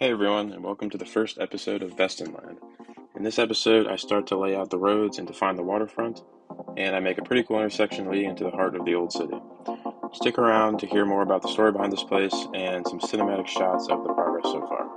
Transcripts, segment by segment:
Hey everyone, and welcome to the first episode of Vestanland. In this episode, I start to lay out the roads and define the waterfront, and I make a pretty cool intersection leading into the heart of the old city. Stick around to hear more about the story behind this place and some cinematic shots of the progress so far.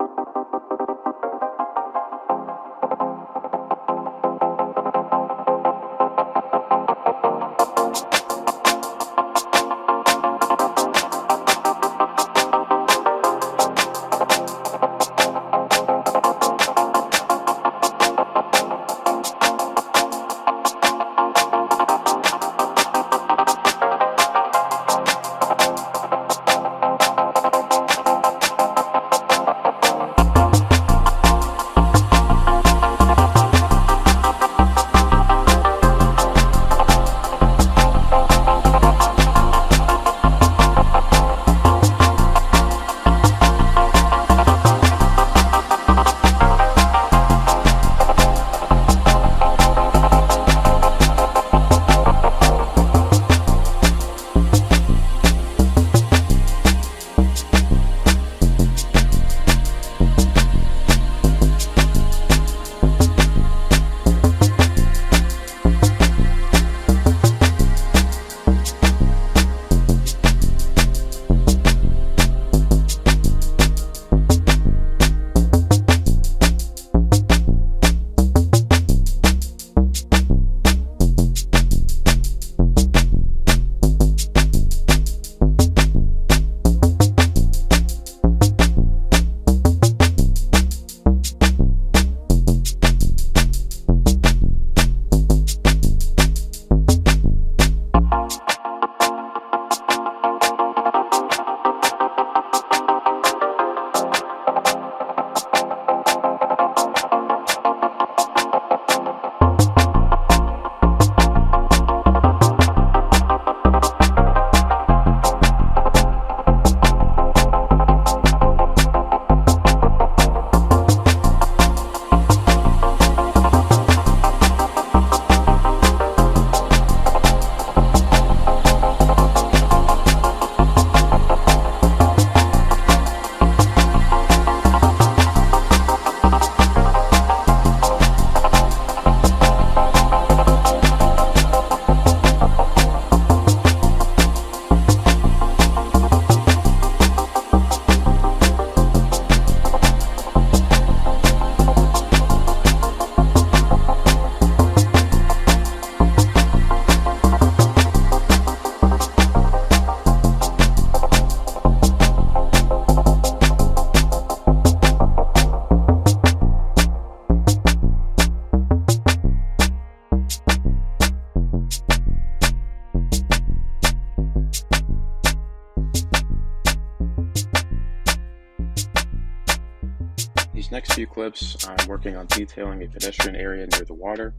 These next few clips, I'm working on detailing a pedestrian area near the water.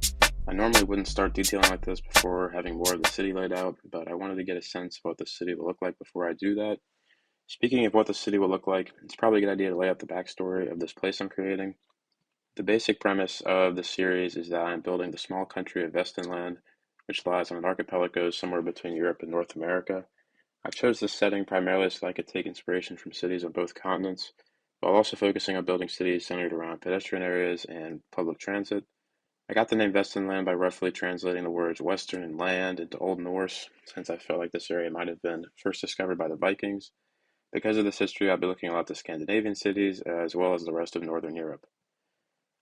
I normally wouldn't start detailing like this before having more of the city laid out, but I wanted to get a sense of what the city will look like before I do that. Speaking of what the city will look like, it's probably a good idea to lay out the backstory of this place I'm creating. The basic premise of the series is that I'm building the small country of Vestanland, which lies on an archipelago somewhere between Europe and North America. I chose this setting primarily so I could take inspiration from cities on both continents, while also focusing on building cities centered around pedestrian areas and public transit. I got the name Vestanland by roughly translating the words Western and land into Old Norse, since I felt like this area might have been first discovered by the Vikings. Because of this history, I'll be looking a lot to Scandinavian cities as well as the rest of Northern Europe.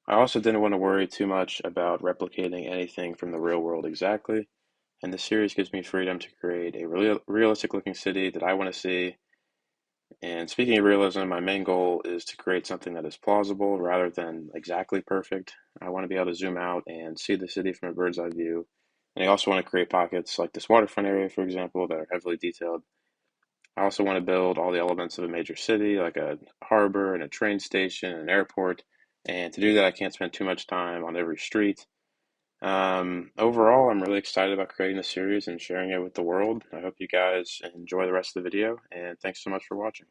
I also didn't want to worry too much about replicating anything from the real world exactly, and the series gives me freedom to create a realistic looking city that I want to see. And speaking of realism, my main goal is to create something that is plausible rather than exactly perfect. I want to be able to zoom out and see the city from a bird's eye view. And I also want to create pockets like this waterfront area, for example, that are heavily detailed. I also want to build all the elements of a major city, like a harbor and a train station and an airport. And to do that, I can't spend too much time on every street. Overall, I'm really excited about creating this series and sharing it with the world. I hope you guys enjoy the rest of the video, and thanks so much for watching.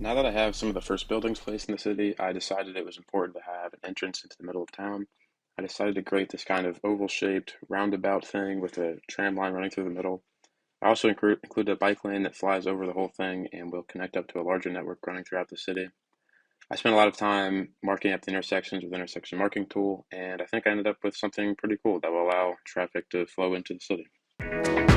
Now that I have some of the first buildings placed in the city, I decided it was important to have an entrance into the middle of town. I decided to create this kind of oval shaped roundabout thing with a tram line running through the middle. I also included a bike lane that flies over the whole thing and will connect up to a larger network running throughout the city. I spent a lot of time marking up the intersections with intersection marking tool, and I think I ended up with something pretty cool that will allow traffic to flow into the city.